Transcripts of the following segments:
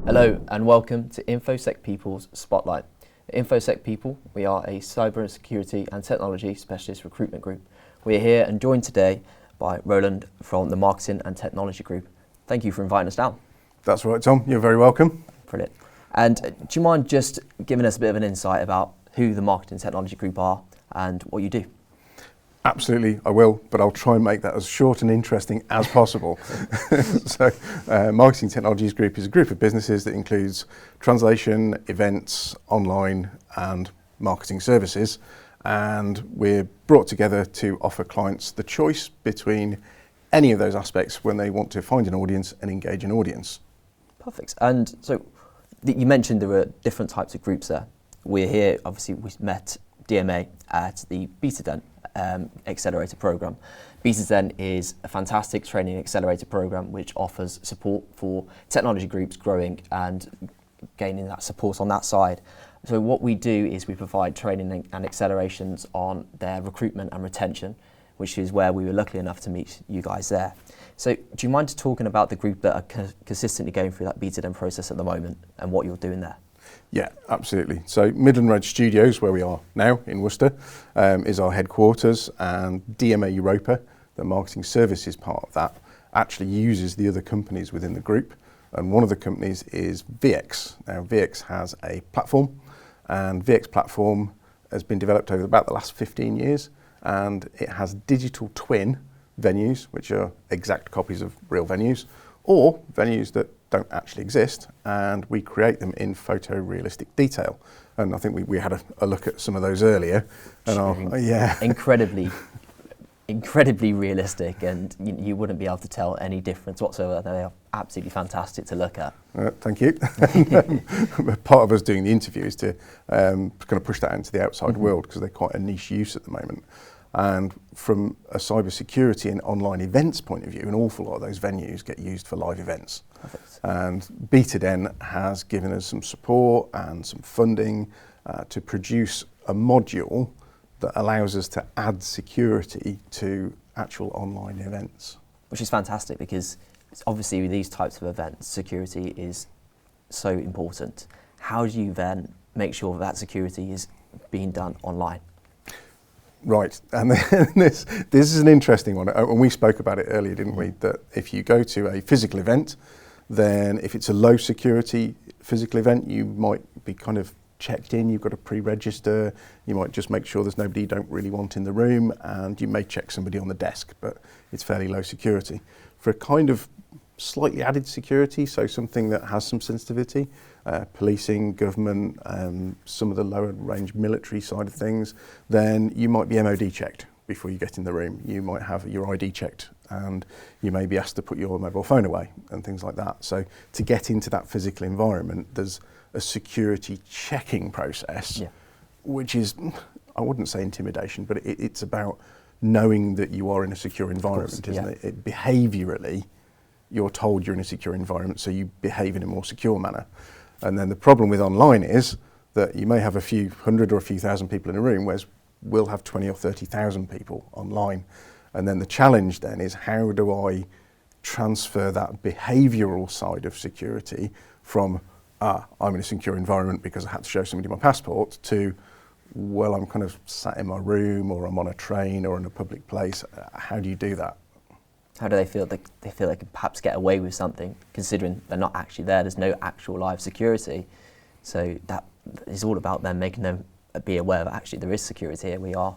Hello and welcome to InfoSec People's Spotlight. At InfoSec People, we are a cyber security and technology specialist recruitment group. We are here and joined today by Roland from the Marketing and Technology Group. Thank you for inviting us down. That's right, Tom. You're very welcome. Brilliant. And do you mind just giving us a bit of an insight about who the Marketing and Technology Group are and what you do? Absolutely, I will, but I'll try and make that as short and interesting as possible. Marketing Technologies Group is a group of businesses that includes translation, events, online and marketing services. And we're brought together to offer clients the choice between any of those aspects when they want to find an audience and engage an audience. Perfect. And so you mentioned there were different types of groups there. We're here, obviously we met DMA at the BetaDen accelerator program. BetaDen is a fantastic training accelerator program which offers support for technology groups growing and gaining that support on that side. So what we do is we provide training and accelerations on their recruitment and retention, which is where we were lucky enough to meet you guys there. So do you mind talking about the group that are consistently going through that BetaDen process at the moment and what you're doing there? Yeah, absolutely. So Midland Road Studios, where we are now in Worcester, is our headquarters, and DMA Europa, the marketing services part of that, actually uses the other companies within the group. And one of the companies is VX. Now VX has a platform, and VX platform has been developed over about the last 15 years, and it has digital twin venues, which are exact copies of real venues, or venues that don't actually exist, and we create them in photorealistic detail. And I think we had a look at some of those earlier. And yeah, incredibly realistic, and you wouldn't be able to tell any difference whatsoever. They are absolutely fantastic to look at. Thank you. Part of us doing the interview is to kind of push that into the outside world, because they're quite a niche use at the moment. And from a cybersecurity and online events point of view, an awful lot of those venues get used for live events. Perfect. And BetaDen has given us some support and some funding to produce a module that allows us to add security to actual online events. Which is fantastic, because obviously with these types of events, security is so important. How do you then make sure that security is being done online? Right, and this is an interesting one, and we spoke about it earlier, didn't we, that if you go to a physical event, then if it's a low security physical event, you might be kind of checked in, you've got to pre-register, you might just make sure there's nobody you don't really want in the room, and you may check somebody on the desk, but it's fairly low security. For a kind of slightly added security, so something that has some sensitivity, policing, government, some of the lower range military side of things, then you might be MOD checked before you get in the room. You might have your ID checked, and you may be asked to put your mobile phone away and things like that. So to get into that physical environment, there's a security checking process, which is, I wouldn't say intimidation, but it's about knowing that you are in a secure environment, isn't it? Behaviourally, you're told you're in a secure environment, so you behave in a more secure manner. And then the problem with online is that you may have a few hundred or a few thousand people in a room, whereas we'll have 20 or 30,000 people online. And then the challenge then is, how do I transfer that behavioural side of security from, I'm in a secure environment because I had to show somebody my passport, to, well, I'm kind of sat in my room, or I'm on a train or in a public place. How do you do that? How do they feel? They feel they can perhaps get away with something, considering they're not actually there. There's no actual live security. So that is all about them making them be aware that actually there is security here. We are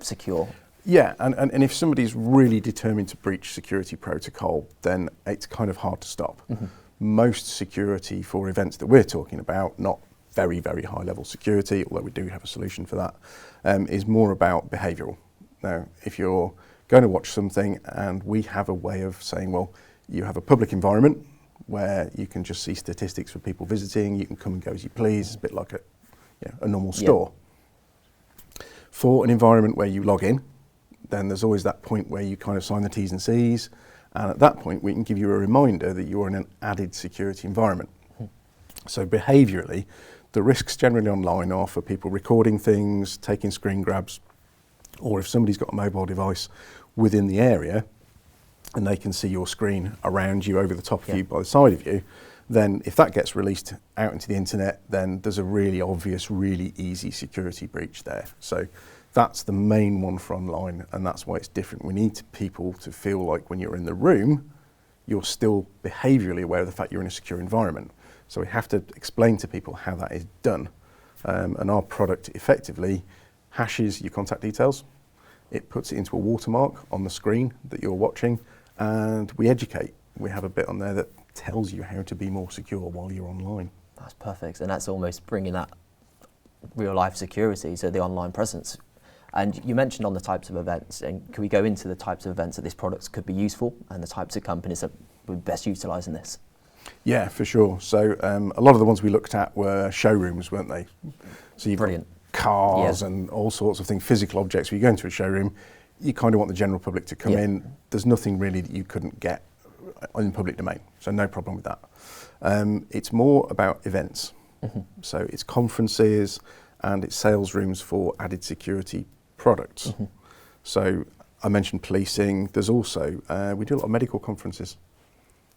secure. Yeah, and if somebody's really determined to breach security protocol, then it's kind of hard to stop. Most security for events that we're talking about, not very, very high level security, although we do have a solution for that, is more about behavioural. Now, if you're going to watch something, and we have a way of saying, well, you have a public environment where you can just see statistics for people visiting, you can come and go as you please, it's a bit like a normal store. For an environment where you log in, then there's always that point where you kind of sign the T's and C's, and at that point we can give you a reminder that you're in an added security environment. So behaviourally, the risks generally online are for people recording things, taking screen grabs, or if somebody's got a mobile device within the area and they can see your screen around you, over the top of you, by the side of you, then if that gets released out into the internet, then there's a really obvious, really easy security breach there. So that's the main one for online, and that's why it's different. We need people to feel like when you're in the room, you're still behaviourally aware of the fact you're in a secure environment. So we have to explain to people how that is done. And our product effectively hashes your contact details. It puts it into a watermark on the screen that you're watching, and we educate. We have a bit on there that tells you how to be more secure while you're online. That's perfect, and that's almost bringing that real life security to the online presence. And you mentioned on the types of events, and can we go into the types of events that this product could be useful and the types of companies that would best utilise in this? Yeah, for sure. So a lot of the ones we looked at were showrooms, weren't they? So you've Brilliant. got cars and all sorts of things, physical objects. When you go into a showroom, you kind of want the general public to come in. There's nothing really that you couldn't get in public domain, so no problem with that. It's more about events. So it's conferences and it's sales rooms for added security products. So I mentioned policing. There's also, we do a lot of medical conferences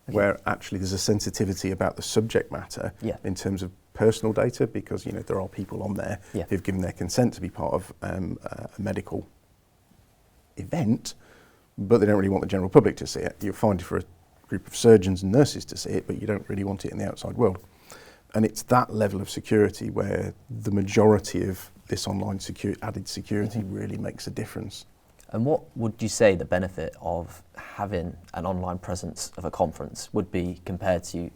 where actually there's a sensitivity about the subject matter in terms of personal data, because there are people on there who've given their consent to be part of a medical event, but they don't really want the general public to see it. You'll find it for a group of surgeons and nurses to see it, but you don't really want it in the outside world. And it's that level of security where the majority of this online added security really makes a difference. And what would you say the benefit of having an online presence of a conference would be compared to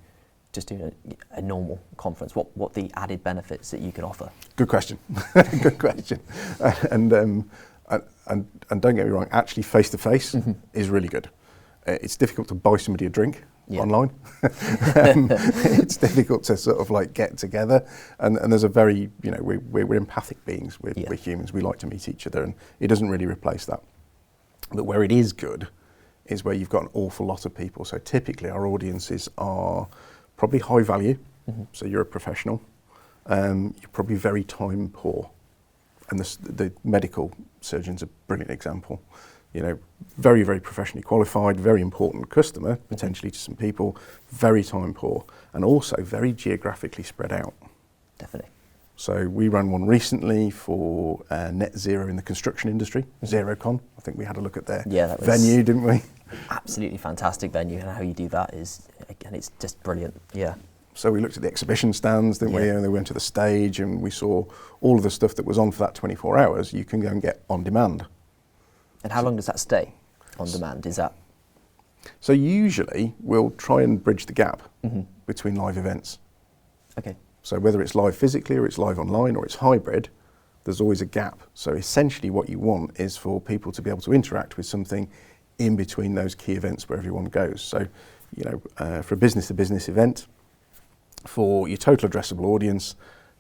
just doing a normal conference? What the added benefits that you can offer? Good question. Good question. And don't get me wrong, actually face-to-face is really good. It's difficult to buy somebody a drink online. It's difficult to sort of like get together, and there's a very, we're empathic beings, we're humans, we like to meet each other, and it doesn't really replace that. But where it is good is where you've got an awful lot of people. So typically our audiences are probably high value, so you're a professional, you're probably very time poor, and the medical surgeon's a brilliant example. Very, very professionally qualified, very important customer, potentially to some people, very time poor, and also very geographically spread out. Definitely. So we ran one recently for net zero in the construction industry, ZeroCon. I think we had a look at their venue, didn't we? Absolutely fantastic venue, and how you do that is, again, it's just brilliant, So we looked at the exhibition stands, didn't we? And they went to the stage, and we saw all of the stuff that was on for that 24 hours, you can go and get on demand. And how long does that stay on demand? Is that? So usually we'll try and bridge the gap between live events. Okay. So whether it's live physically or it's live online or it's hybrid, there's always a gap. So essentially what you want is for people to be able to interact with something in between those key events where everyone goes. So, for a business-to-business event, for your total addressable audience,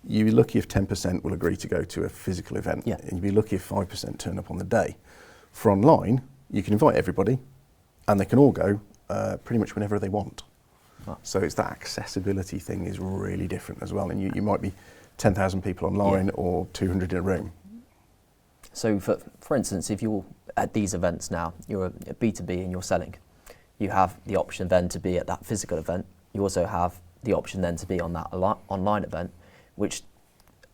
you'd be lucky if 10% will agree to go to a physical event, and you'd be lucky if 5% turn up on the day. For online, you can invite everybody, and they can all go pretty much whenever they want. Wow. So it's that accessibility thing is really different as well, and you might be 10,000 people online or 200 in a room. So for instance, if you're at these events now, you're a B2B and you're selling, you have the option then to be at that physical event. You also have the option then to be on that online event, which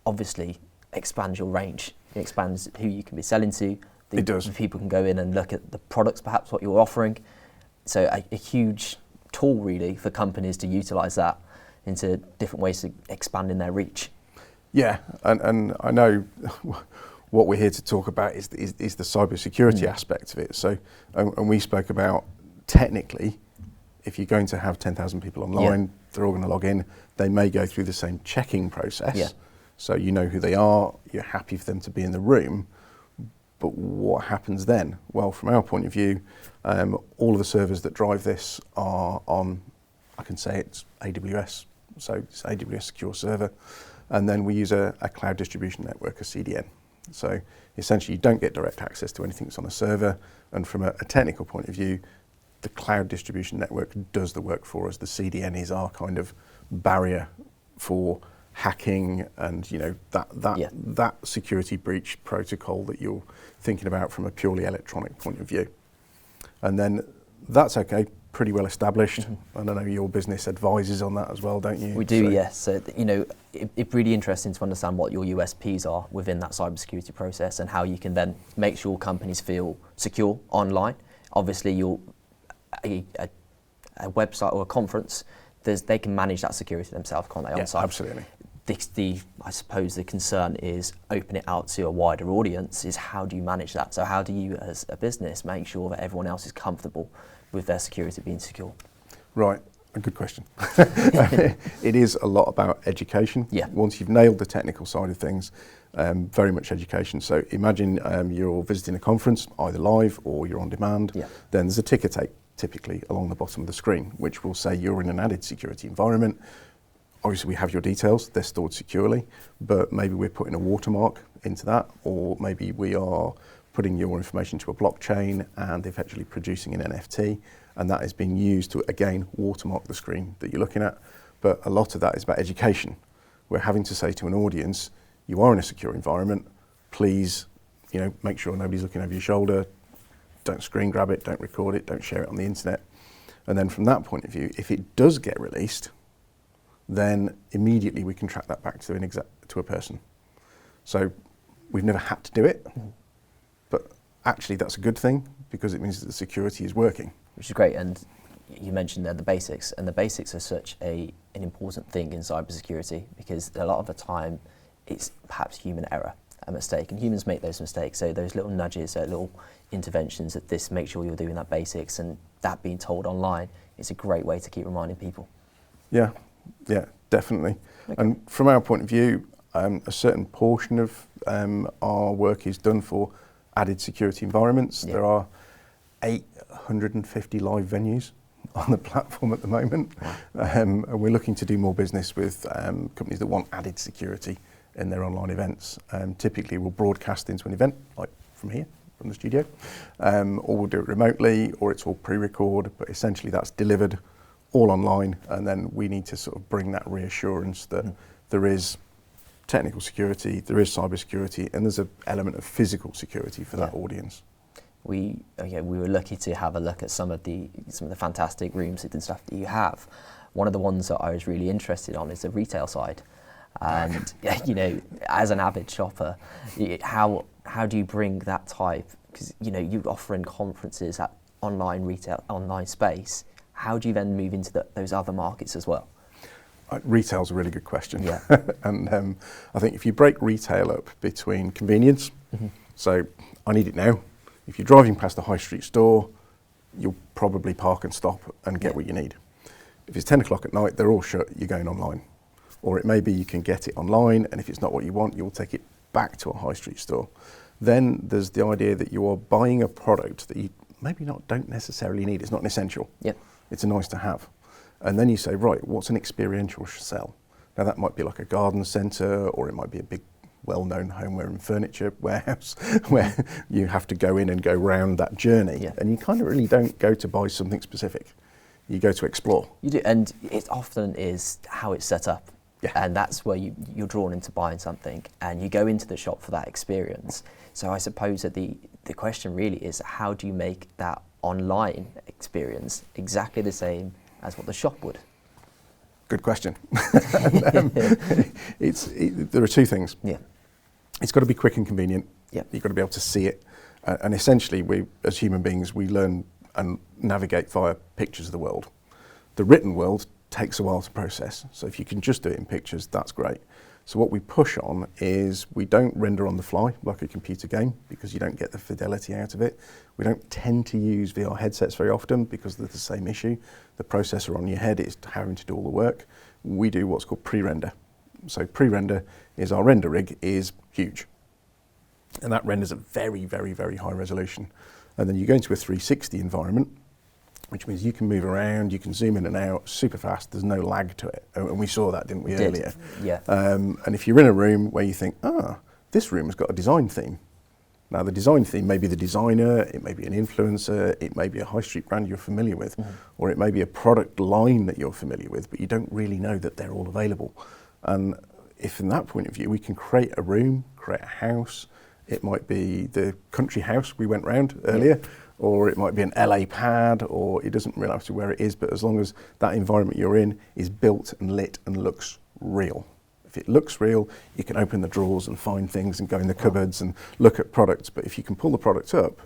obviously expands your range. It expands who you can be selling to. It does. People can go in and look at the products, perhaps what you're offering. So a huge tool really for companies to utilise that into different ways of expanding their reach. Yeah, and I know what we're here to talk about is the cybersecurity aspect of it. So, and we spoke about technically, if you're going to have 10,000 people online, they're all going to log in. They may go through the same checking process. Yeah. So you know who they are. You're happy for them to be in the room. But what happens then? Well, from our point of view, all of the servers that drive this are on, I can say it's AWS, so it's AWS Secure Server, and then we use a cloud distribution network, a CDN. So essentially you don't get direct access to anything that's on a server, and from a technical point of view, the cloud distribution network does the work for us. The CDN is our kind of barrier for hacking and that security breach protocol that you're thinking about from a purely electronic point of view. And then that's okay, pretty well established. And I know your business advises on that as well, don't you? We do, yes. So, it's really interesting to understand what your USPs are within that cybersecurity process and how you can then make sure companies feel secure online. Obviously, a website or a conference, they can manage that security themselves, can't they, on site? Absolutely. I suppose the concern is open it out to a wider audience, is how do you manage that? So how do you as a business make sure that everyone else is comfortable with their security being secure? Right, a good question. It is a lot about education. Yeah. Once you've nailed the technical side of things, very much education. So imagine you're visiting a conference, either live or you're on demand. Yeah. Then there's a ticker tape typically along the bottom of the screen, which will say you're in an added security environment. Obviously we have your details, they're stored securely, but maybe we're putting a watermark into that, or maybe we are putting your information to a blockchain and effectively producing an NFT, and that is being used to, again, watermark the screen that you're looking at. But a lot of that is about education. We're having to say to an audience, you are in a secure environment, please, make sure nobody's looking over your shoulder, don't screen grab it, don't record it, don't share it on the internet. And then from that point of view, if it does get released, then immediately we can track that back to a person. So we've never had to do it, but actually that's a good thing because it means that the security is working. Which is great, and you mentioned there the basics, and the basics are such an important thing in cybersecurity because a lot of the time it's perhaps human error, a mistake, and humans make those mistakes. So those little nudges, little interventions that this make sure you're doing that basics, and that being told online is a great way to keep reminding people. Yeah, definitely. Okay. And from our point of view, a certain portion of our work is done for added security environments. Yeah. There are 850 live venues on the platform at the moment. And we're looking to do more business with companies that want added security in their online events. Typically we'll broadcast into an event, like from here, from the studio, or we'll do it remotely, or it's all pre-record, but essentially that's delivered all online, and then we need to sort of bring that reassurance that there is technical security, there is cyber security, and there's an element of physical security for that audience. We were lucky to have a look at some of the fantastic rooms and stuff that you have. One of the ones that I was really interested on is the retail side, and as an avid shopper, how do you bring that type? Because you're offering conferences at online space. How do you then move into those other markets as well? Retail's a really good question. Yeah. And I think if you break retail up between convenience, so I need it now. If you're driving past a high street store, you'll probably park and stop and get what you need. If it's 10 o'clock at night, they're all shut, you're going online. Or it may be you can get it online, and if it's not what you want, you'll take it back to a high street store. Then there's the idea that you are buying a product that you maybe don't necessarily need. It's not an essential. Yep. It's a nice to have. And then you say, right, what's an experiential sell? Now that might be like a garden centre, or it might be a big well-known homeware and furniture warehouse where you have to go in and go round that journey. And you kind of really don't go to buy something specific. You go to explore. You do, and it often is how it's set up. Yeah. And that's where you're drawn into buying something, and you go into the shop for that experience. So I suppose that the question really is, how do you make that online experience exactly the same as what the shop would? Good question. There are two things. Yeah. It's got to be quick and convenient. Yeah. You've got to be able to see it. And essentially, we, as human beings, we learn and navigate via pictures of the world. The written world takes a while to process. So if you can just do it in pictures, that's great. So what we push on is we don't render on the fly like a computer game because you don't get the fidelity out of it. We don't tend to use VR headsets very often because they're the same issue. The processor on your head is having to do all the work. We do what's called pre-render. So pre-render is our render rig is huge. And that renders at very, very, very high resolution. And then you go into a 360 environment, which means you can move around, you can zoom in and out super fast, there's no lag to it. And we saw that, didn't we, earlier? Yeah. And if you're in a room where you think, this room has got a design theme. Now the design theme may be the designer, it may be an influencer, it may be a high street brand you're familiar with, or it may be a product line that you're familiar with, but you don't really know that they're all available. And if from that point of view, we can create a room, create a house, it might be the country house we went round earlier, or it might be an LA pad, or it doesn't really matter where it is, but as long as that environment you're in is built and lit and looks real. If it looks real, you can open the drawers and find things and go in the cupboards and look at products. But if you can pull the product up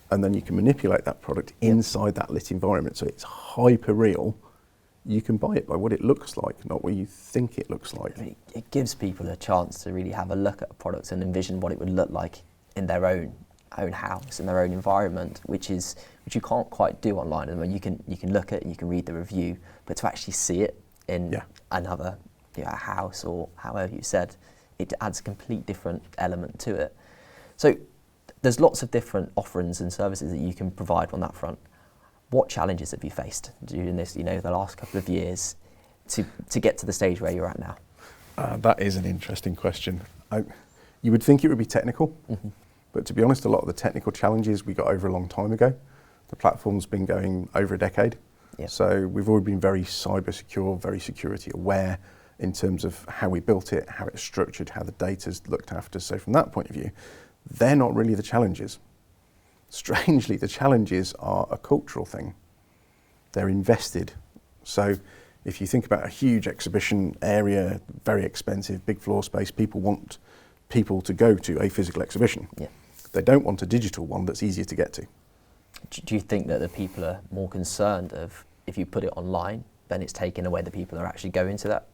and then you can manipulate that product inside that lit environment, so it's hyper real, you can buy it by what it looks like, not what you think it looks like. It gives people a chance to really have a look at a product and envision what it would look like in their own house, in their own environment, which you can't quite do online. And when you can look at it, you can read the review, but to actually see it in another a house or however you said, it adds a complete different element to it. So there's lots of different offerings and services that you can provide on that front. What challenges have you faced during this, the last couple of years to get to the stage where you're at now? That is an interesting question. You would think it would be technical, but to be honest, a lot of the technical challenges we got over a long time ago. The platform's been going over a decade, so we've already been very cyber secure, very security aware in terms of how we built it, how it's structured, how the data's looked after. So from that point of view, they're not really the challenges. Strangely, the challenges are a cultural thing. They're invested. So if you think about a huge exhibition area, very expensive, big floor space, people want people to go to a physical exhibition. They don't want a digital one that's easier to get to. Do you think that the people are more concerned of if you put it online, then it's taking away the people who are actually going to that?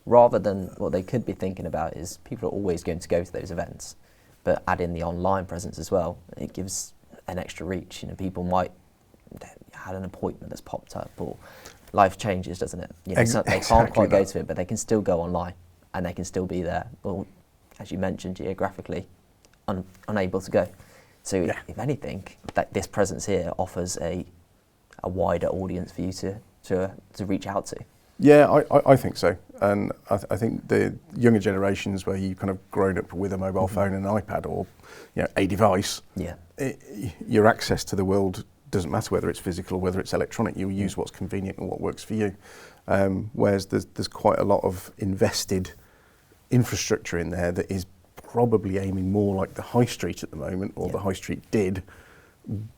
Rather than what they could be thinking about is people are always going to go to those events, but add in the online presence as well. It gives an extra reach. People might had an appointment that's popped up, or life changes, doesn't it? They can't quite go to it, but they can still go online and they can still be there. Well, as you mentioned, geographically unable to go. So if anything, that this presence here offers a wider audience for you to reach out to. Yeah, I think so. And I think the younger generations where you've kind of grown up with a mobile phone and an iPad or a device, your access to the world doesn't matter whether it's physical or whether it's electronic. You'll use what's convenient and what works for you. Whereas there's quite a lot of invested infrastructure in there that is probably aiming more like the high street at the moment, or the high street did,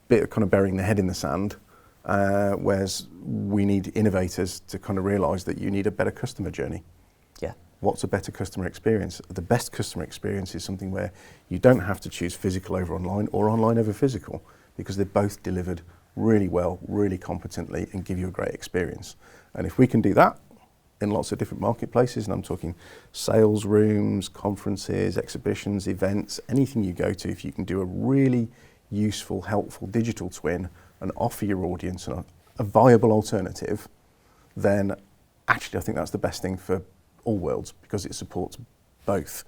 bit of kind of burying their head in the sand. Whereas we need innovators to kind of realise that you need a better customer journey. What's a better customer experience? The best customer experience is something where you don't have to choose physical over online or online over physical, because they're both delivered really well, really competently, and give you a great experience. And if we can do that in lots of different marketplaces, and I'm talking sales rooms, conferences, exhibitions, events, anything you go to, if you can do a really useful, helpful digital twin and offer your audience a viable alternative, then actually I think that's the best thing for all worlds, because it supports both.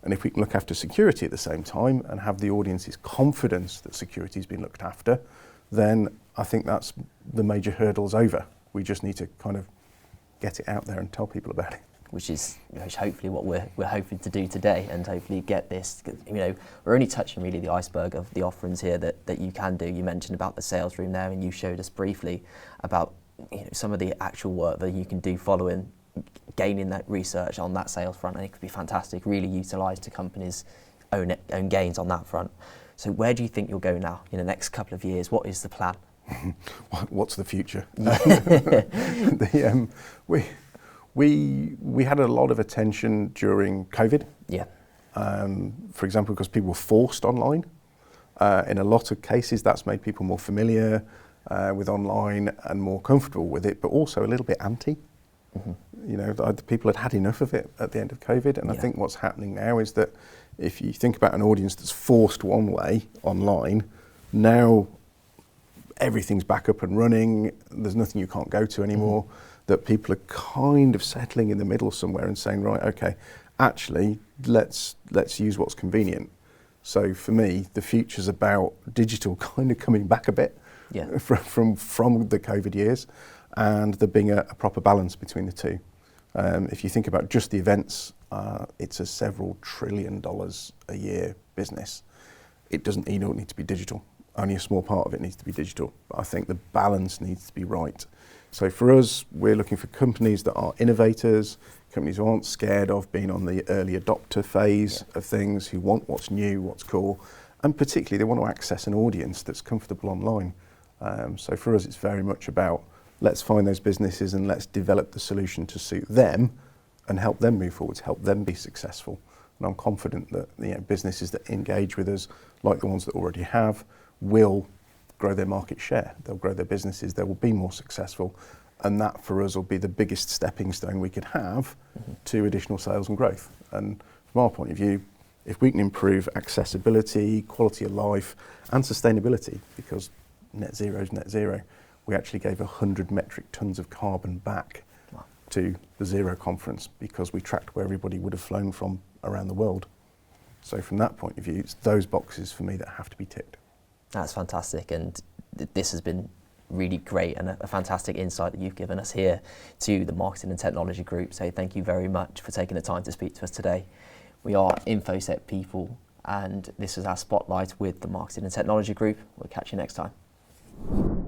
And if we can look after security at the same time and have the audience's confidence that security has been looked after, then I think that's the major hurdles over. We just need to kind of get it out there and tell people about it. Which is hopefully what we're hoping to do today, and hopefully get this. We're only touching really the iceberg of the offerings here that you can do. You mentioned about the sales room there, and you showed us briefly about some of the actual work that you can do following gaining that research on that sales front, and it could be fantastic, really utilised to companies' own gains on that front. So where do you think you'll go now in the next couple of years? What is the plan? What's the future? We had a lot of attention during COVID. For example, because people were forced online. In a lot of cases, that's made people more familiar with online and more comfortable with it, but also a little bit anti. People had enough of it at the end of COVID, and I think what's happening now is that if you think about an audience that's forced one way online, now everything's back up and running, there's nothing you can't go to anymore, that people are kind of settling in the middle somewhere and saying, right, okay, actually, let's use what's convenient. So for me, the future's about digital kind of coming back a bit from the COVID years, and there being a proper balance between the two. If you think about just the events, it's a several $1 trillion a year business. It doesn't need to be digital. Only a small part of it needs to be digital. But I think the balance needs to be right. So for us, we're looking for companies that are innovators, companies who aren't scared of being on the early adopter phase of things, who want what's new, what's cool, and particularly they want to access an audience that's comfortable online. So for us, it's very much about let's find those businesses and let's develop the solution to suit them and help them move forwards, help them be successful. And I'm confident that businesses that engage with us, like the ones that already have, will grow their market share. They'll grow their businesses. They will be more successful. And that for us will be the biggest stepping stone we could have to additional sales and growth. And from our point of view, if we can improve accessibility, quality of life, and sustainability, because net zero is net zero, we actually gave 100 metric tons of carbon back to the Zero conference because we tracked where everybody would have flown from around the world. So from that point of view, it's those boxes for me that have to be ticked. That's fantastic, and this has been really great and a fantastic insight that you've given us here to the Marketing and Technology Group. So thank you very much for taking the time to speak to us today. We are InfoSec people, and this is our spotlight with the Marketing and Technology Group. We'll catch you next time.